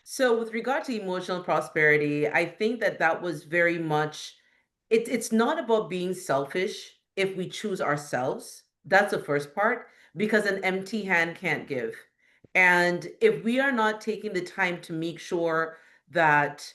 So with regard to emotional prosperity, I think that that was very much it's not about being selfish if we choose ourselves. That's the first part, because an empty hand can't give. And if we are not taking the time to make sure that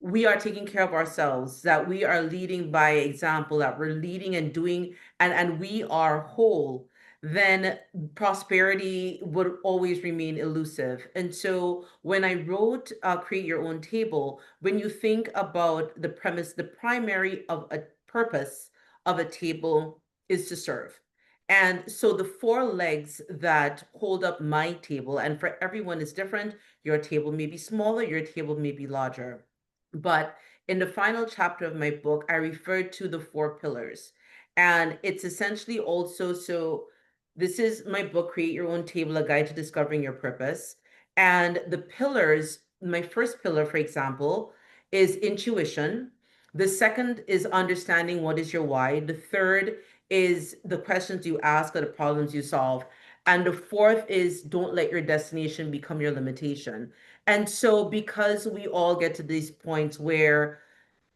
we are taking care of ourselves, that we are leading by example, that we're leading and doing, and we are whole, then prosperity would always remain elusive. And so when I wrote Create Your Own Table, when you think about the premise, the primary of a purpose of a table is to serve. And so the four legs that hold up my table, and for everyone is different. Your table may be smaller, your table may be larger, but in the final chapter of my book, I referred to the four pillars. And it's essentially also so this is my book, Create Your Own Table, A Guide to Discovering Your Purpose. And the pillars, my first pillar, for example, is intuition. The second is understanding what is your why. The third is the questions you ask or the problems you solve. And the fourth is don't let your destination become your limitation. And so because we all get to these points where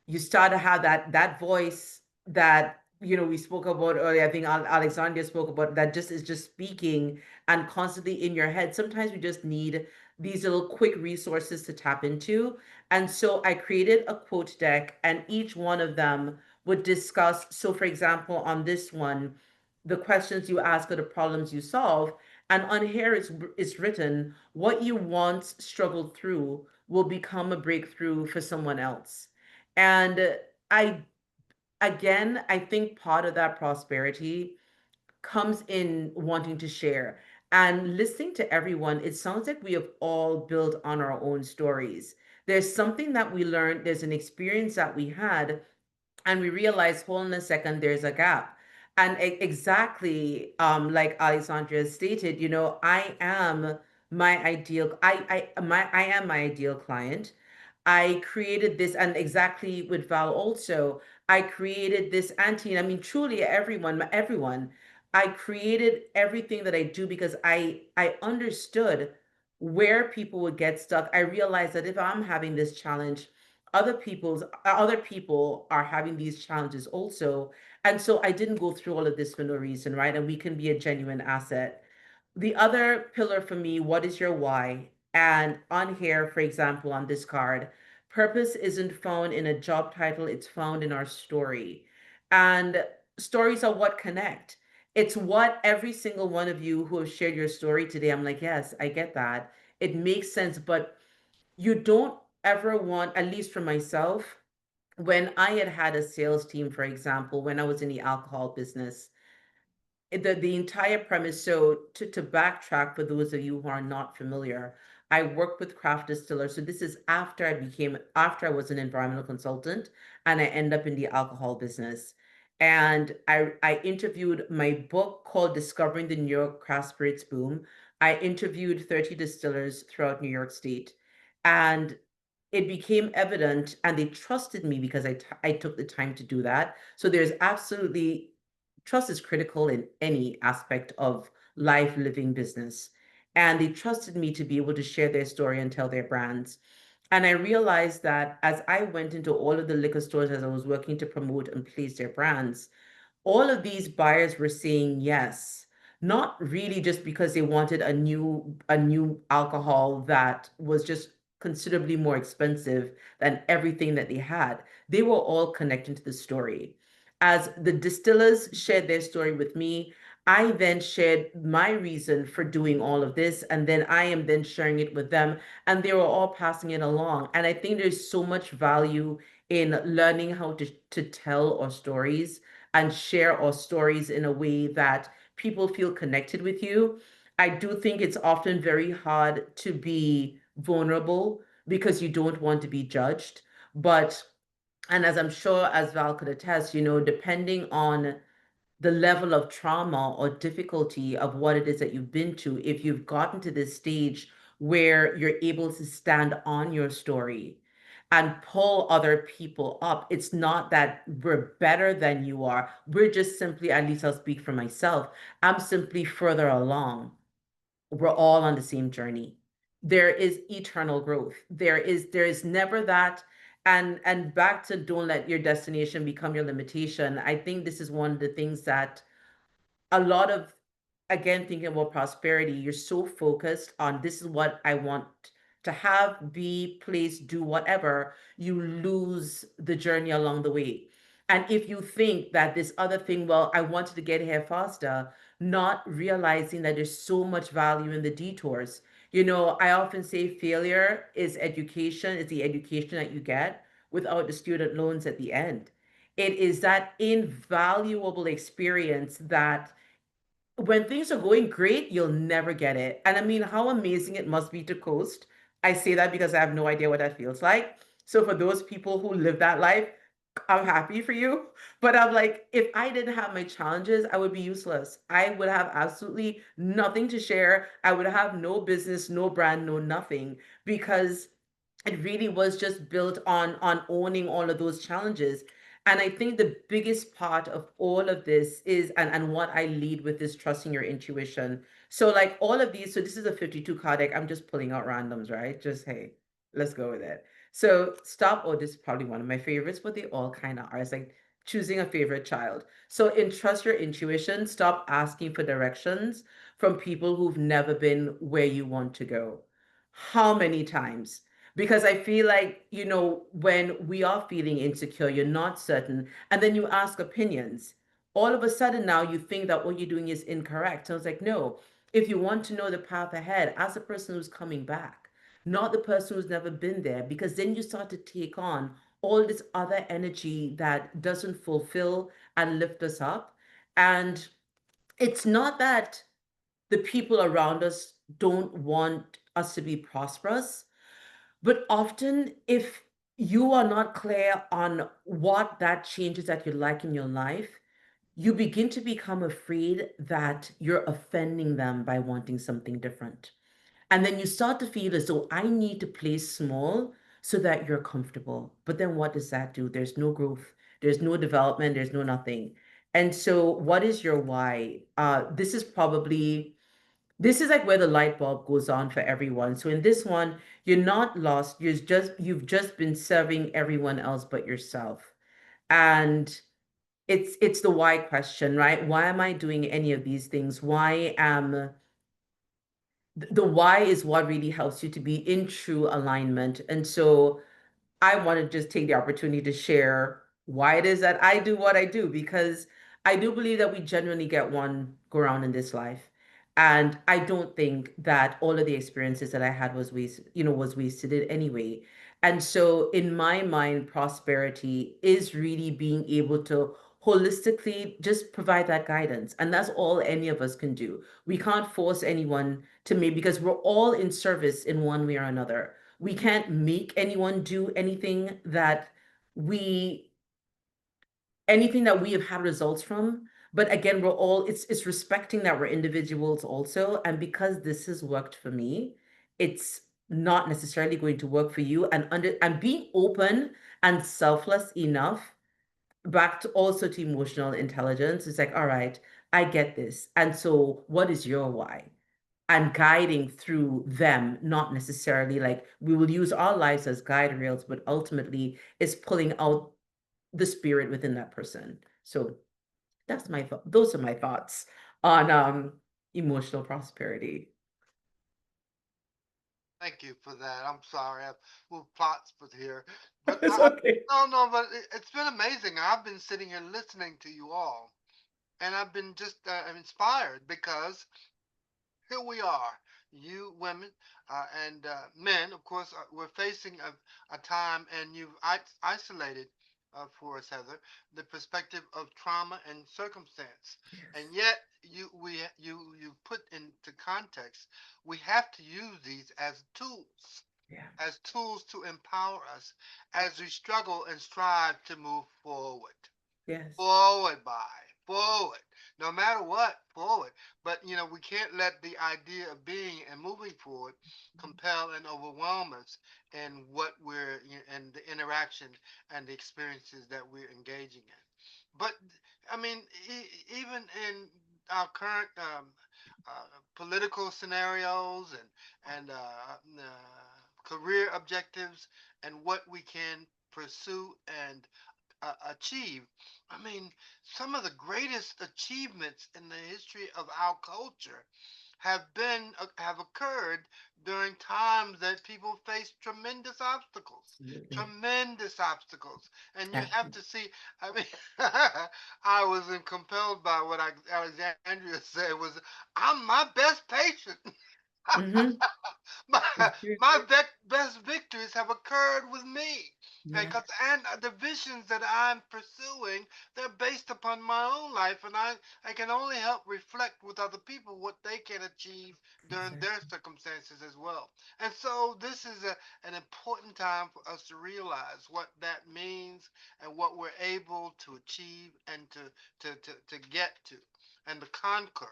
you start to have that voice that we spoke about earlier. I think Alexandria spoke about that, just is just speaking and constantly in your head. Sometimes we just need these little quick resources to tap into. And so I created a quote deck, and each one of them would discuss. So for example, on this one, the questions you ask are the problems you solve. And on here it's written, what you once struggled through will become a breakthrough for someone else. And I, again, I think part of that prosperity comes in wanting to share and listening to everyone. It sounds like we have all built on our own stories. There's something that we learned, there's an experience that we had, and we realize, hold on a second, there's a gap. And exactly like Alexandria stated, I am my ideal, I am my ideal client. I created this, and exactly with Val also, I created this anti, I mean, truly everyone, I created everything that I do because I understood where people would get stuck. I realized that if I'm having this challenge, other people are having these challenges also. And so I didn't go through all of this for no reason, right? And we can be a genuine asset. The other pillar for me, what is your why? And on here, for example, on this card, purpose isn't found in a job title, it's found in our story. And stories are what connect. It's what every single one of you who have shared your story today, I'm like, yes, I get that. It makes sense, but you don't ever want, at least for myself, when I had a sales team, for example, when I was in the alcohol business, the entire premise. So to backtrack for those of you who are not familiar, I worked with Craft Distillers. So this is after I was an environmental consultant and I end up in the alcohol business. And I interviewed, my book called Discovering the New York Craft Spirits Boom. I interviewed 30 distillers throughout New York State. And it became evident, and they trusted me because I took the time to do that. So there's absolutely, trust is critical in any aspect of life, living, business. And they trusted me to be able to share their story and tell their brands. And I realized that as I went into all of the liquor stores, as I was working to promote and place their brands, all of these buyers were saying yes, not really just because they wanted a new alcohol that was just considerably more expensive than everything that they had. They were all connecting to the story. As the distillers shared their story with me, I then shared my reason for doing all of this, and then I am then sharing it with them, and they were all passing it along. And I think there's so much value in learning how to tell our stories and share our stories in a way that people feel connected with you. I do think it's often very hard to be vulnerable because you don't want to be judged. But, and as I'm sure as Val could attest, depending on the level of trauma or difficulty of what it is that you've been to, if you've gotten to this stage where you're able to stand on your story and pull other people up, it's not that we're better than you are. We're just simply, at least I'll speak for myself, I'm simply further along. We're all on the same journey. there is eternal growth. There is never that. And back to don't let your destination become your limitation. I think this is one of the things that a lot of, again, thinking about prosperity, you're so focused on this is what I want to have, be, place, do whatever, you lose the journey along the way. And if you think that this other thing, well, I wanted to get here faster, not realizing that there's so much value in the detours. I often say failure is education, it's the education that you get without the student loans at the end. It is that invaluable experience that when things are going great, you'll never get it. And I mean, how amazing it must be to coast. I say that because I have no idea what that feels like. So for those people who live that life, I'm happy for you. But I'm like, if I didn't have my challenges, I would be useless. I would have absolutely nothing to share. I would have no business, no brand, no nothing, because it really was just built on owning all of those challenges. And I think the biggest part of all of this is, and what I lead with, is trusting your intuition. So like all of these, so this is a 52 card deck. I'm just pulling out randoms, right? Just, hey, let's go with it. So stop. Oh, this is probably one of my favorites, but they all kind of are. It's like choosing a favorite child. So in trust your intuition, stop asking for directions from people who've never been where you want to go. How many times? Because I feel like, when we are feeling insecure, you're not certain, and then you ask opinions. All of a sudden now you think that what you're doing is incorrect. So I was like, no, if you want to know the path ahead, ask the person who's coming back, not the person who's never been there, because then you start to take on all this other energy that doesn't fulfill and lift us up. And it's not that the people around us don't want us to be prosperous, but often, if you are not clear on what that changes that you like in your life, you begin to become afraid that you're offending them by wanting something different. And then you start to feel as though I need to play small so that you're comfortable. But then what does that do? There's no growth, there's no development, there's no nothing. And so, what is your why? This is like where the light bulb goes on for everyone. So in this one, you're not lost. You've just been serving everyone else but yourself. And it's the why question, right? Why am I doing any of these things? The why is what really helps you to be in true alignment. And so I want to just take the opportunity to share why it is that I do what I do, because I do believe that we genuinely get one go around in this life. And I don't think that all of the experiences that I had was wasted in anyway. And so in my mind, prosperity is really being able to holistically just provide that guidance. And that's all any of us can do. We can't force anyone to me, because we're all in service in one way or another. We can't make anyone do we anything that we have had results from. But again, it's respecting that we're individuals also. And because this has worked for me, it's not necessarily going to work for you. And being open and selfless enough, back to also to emotional intelligence. It's like, all right, I get this. And so what is your why? And guiding through them, not necessarily like we will use our lives as guide rails, but ultimately it's pulling out the spirit within that person. So those are my thoughts on emotional prosperity. Thank you for that. I'm sorry, I've moved plots with here, but It's okay. no, no, but it's been amazing. I've been sitting here listening to you all, and I've been just inspired because here we are, you women and men, of course, we're facing a time, and you've isolated for us, Heather, the perspective of trauma and circumstance, and Yes. yet you put into context. We have to use these Yeah. as tools to empower us as we struggle and strive to move forward. Yes. Forward, forward. No matter what, forward. But we can't let the idea of being and moving forward compel and overwhelm us in what we're and the interaction and the experiences that we're engaging in. But I mean, even in our current political scenarios and career objectives and what we can pursue and achieve. I mean, some of the greatest achievements in the history of our culture have occurred during times that people faced Absolutely. tremendous obstacles, and you have Absolutely. to see. I mean, I was compelled by what Alexandria said was, "I'm my best patient." Mm-hmm. my It's true. best victories have occurred with me. Yeah. And the visions that I'm pursuing, they're based upon my own life, and I can only help reflect with other people what they can achieve during their Exactly. circumstances as well. And so this is an important time for us to realize what that means and what we're able to achieve and to get to and the conquered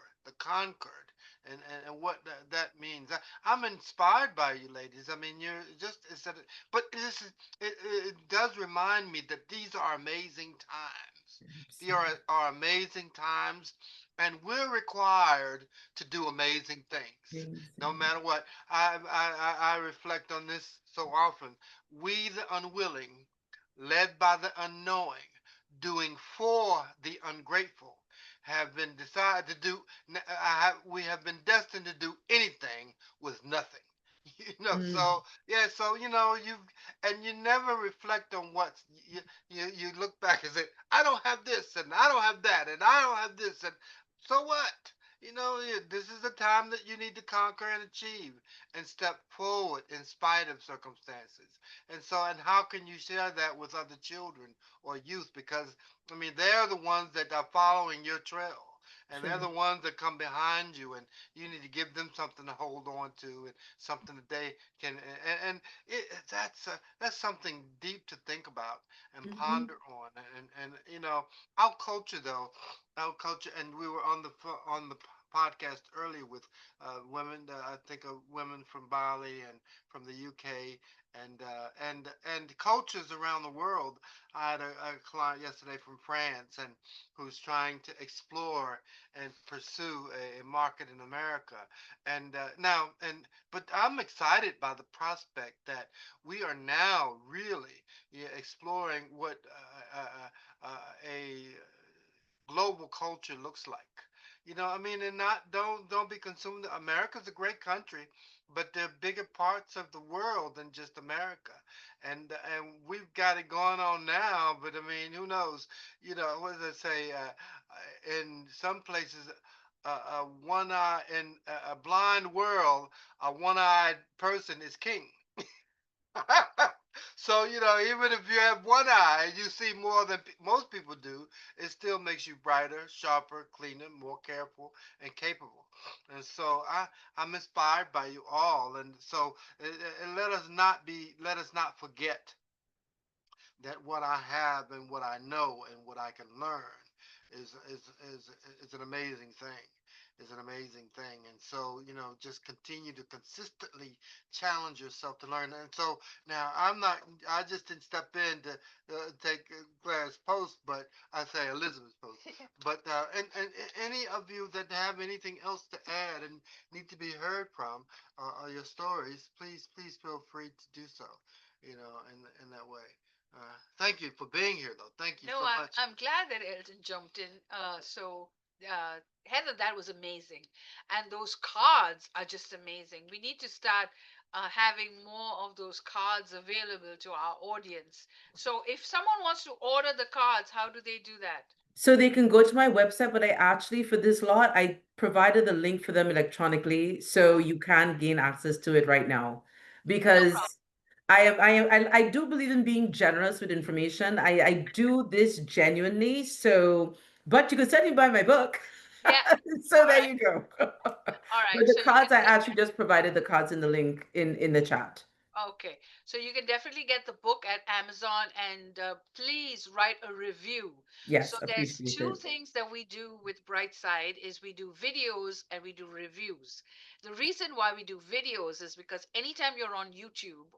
and what that means. I'm inspired by you, ladies. I mean, you're just instead of, but this is it does remind me that these are amazing times. These Absolutely. are amazing times, and we're required to do amazing things, Things, no matter what. I reflect on this so often. We, the unwilling, led by the unknowing, doing for the ungrateful, have been decided to do. We have been destined to do anything with nothing. mm, So yeah, so you never reflect on what's you look back and say, I don't have this and I don't have that and I don't have this and so what? This is the time that you need to conquer and achieve and step forward in spite of circumstances. And how can you share that with other children or youth? Because I mean, they're the ones that are following your trail. And they're true. the ones that come behind you, and you need to give them something to hold on to, and something that they can. That's something deep to think about and Mm-hmm. ponder on. And our culture, though, our culture, and we were on the podcast earlier with women. I think of women from Bali and from the UK, and cultures around the world. I had a client yesterday from France, and who's trying to explore and pursue a market in America. But I'm excited by the prospect that we are now really, yeah, exploring what a global culture looks like. I mean, and not don't be consumed. America's a great country, but there are bigger parts of the world than just America, and we've got it going on now. But I mean, who knows? What does it say? In some places, one eye in a blind world, a one-eyed person is king. So, even if you have one eye and you see more than most people do, it still makes you brighter, sharper, cleaner, more careful, and capable. And so I'm inspired by you all. And so let us not forget that what I have and what I know and what I can learn is is is is an amazing thing. Is an amazing thing, and so just continue to consistently challenge yourself to learn. And so now I'm not. I just didn't step in to take Claire's post, but I say Elizabeth's post. But and any of you that have anything else to add and need to be heard from, or your stories, please feel free to do so. In that way. Thank you for being here, though. Thank you No, so I'm much. I'm glad that Elton jumped in. Heather, that was amazing, and those cards are just amazing. We need to start having more of those cards available to our audience. So, if someone wants to order the cards, how do they do that? So they can go to my website, but I actually, for this lot, I provided the link for them electronically, so you can gain access to it right now. No problem. Because I do believe in being generous with information. I do this genuinely. So, but you can certainly buy my book. Yeah. So All there right. you go. All But right. the So you can cards, I get actually just provided the cards in the link in the chat. Okay, so you can definitely get the book at Amazon and please write a review. So Yes, there's two appreciated. things that we do with Brightside is we do videos and we do reviews. The reason why we do videos is because anytime you're on YouTube,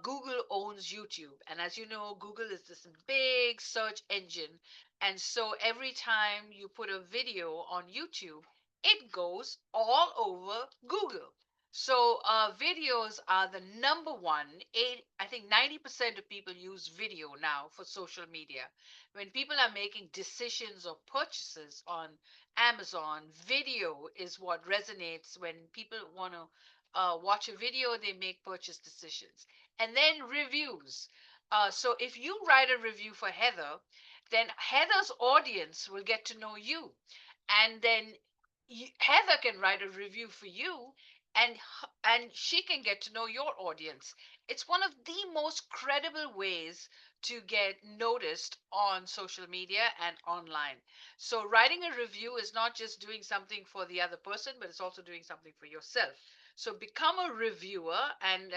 Google owns YouTube. And as you know, Google is this big search engine. And so every time you put a video on YouTube, it goes all over Google. So videos are the number one. I think 90% of people use video now for social media. When people are making decisions or purchases on Amazon, video is what resonates. When people want to watch a video, they make purchase decisions. And then reviews. So if you write a review for Heather, then Heather's audience will get to know you. And then Heather can write a review for you, and she can get to know your audience. It's one of the most credible ways to get noticed on social media and online. So writing a review is not just doing something for the other person, but it's also doing something for yourself. So become a reviewer, and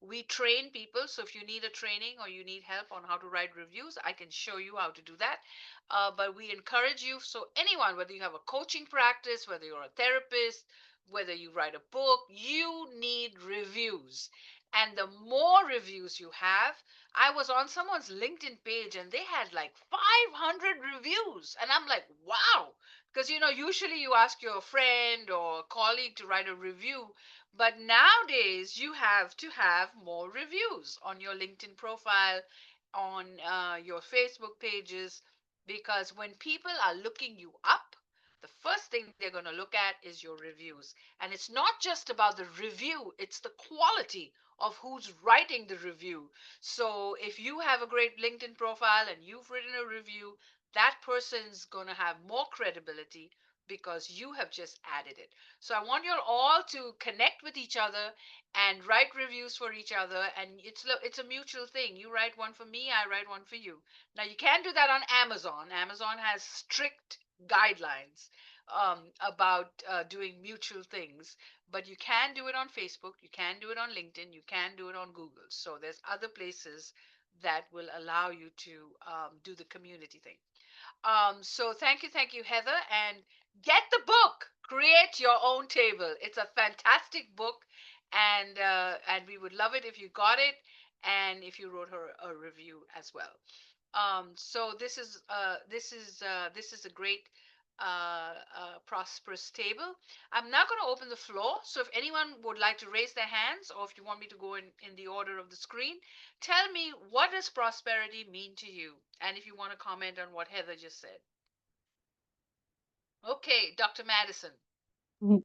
we train people. So if you need a training or you need help on how to write reviews, I can show you how to do that. But we encourage you. So anyone, whether you have a coaching practice, whether you're a therapist, whether you write a book, you need reviews. And the more reviews you have, I was on someone's LinkedIn page and they had like 500 reviews. And I'm like, wow. Because, usually you ask your friend or colleague to write a review. But nowadays, you have to have more reviews on your LinkedIn profile, on your Facebook pages, because when people are looking you up, the first thing they're going to look at is your reviews. And it's not just about the review, it's the quality of who's writing the review. So if you have a great LinkedIn profile and you've written a review, that person's going to have more credibility because you have just added it. So I want you all to connect with each other and write reviews for each other, and it's a mutual thing. You write one for me, I write one for you. Now you can't do that on Amazon. Amazon has strict guidelines about doing mutual things, but you can do it on Facebook, you can do it on LinkedIn, you can do it on Google. So there's other places that will allow you to do the community thing. So thank you, Heather, and get the book. Create your own table. It's a fantastic book, and we would love it if you got it, and if you wrote her a review as well. So this is a great prosperous table. I'm now going to open the floor. So if anyone would like to raise their hands, or if you want me to go in the order of the screen, tell me, what does prosperity mean to you? And if you want to comment on what Heather just said. Okay, Dr. Madison. Mhm.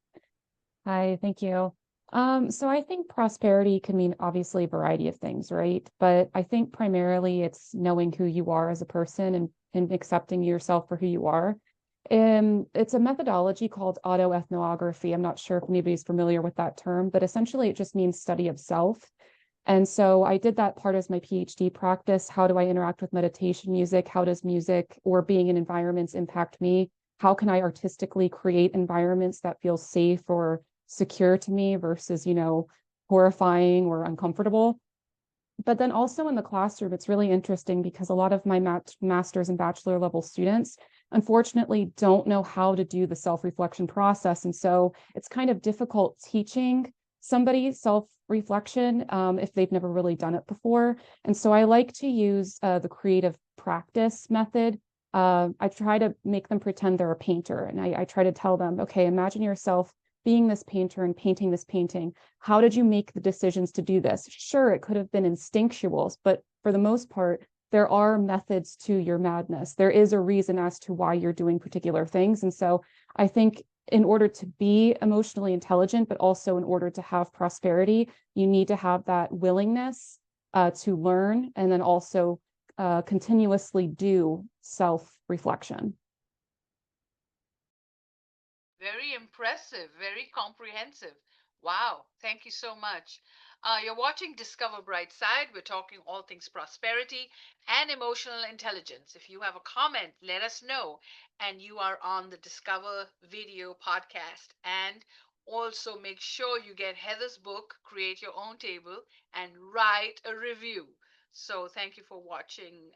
Hi, thank you. So I think prosperity can mean obviously a variety of things, right? But I think primarily it's knowing who you are as a person and accepting yourself for who you are. It's a methodology called autoethnography. I'm not sure if anybody's familiar with that term, but essentially it just means study of self. And so I did that part as my PhD practice. How do I interact with meditation music? How does music or being in environments impact me? How can I artistically create environments that feel safe or secure to me versus, horrifying or uncomfortable? But then also in the classroom, it's really interesting because a lot of my master's and bachelor level students, unfortunately, don't know how to do the self-reflection process. And so it's kind of difficult teaching somebody self-reflection if they've never really done it before. And so I like to use the creative practice method. I try to make them pretend they're a painter, and I try to tell them, okay, imagine yourself being this painter and painting this painting. How did you make the decisions to do this? Sure, it could have been instinctual, but for the most part, there are methods to your madness. There is a reason as to why you're doing particular things. And so I think in order to be emotionally intelligent, but also in order to have prosperity, you need to have that willingness to learn and then also continuously do self-reflection. Very impressive, very comprehensive. Wow, thank you so much. You're watching Discover Brightside. We're talking all things prosperity and emotional intelligence. If you have a comment, let us know. And you are on the Discover video podcast. And also make sure you get Heather's book, Create Your Own Table, and write a review. So thank you for watching.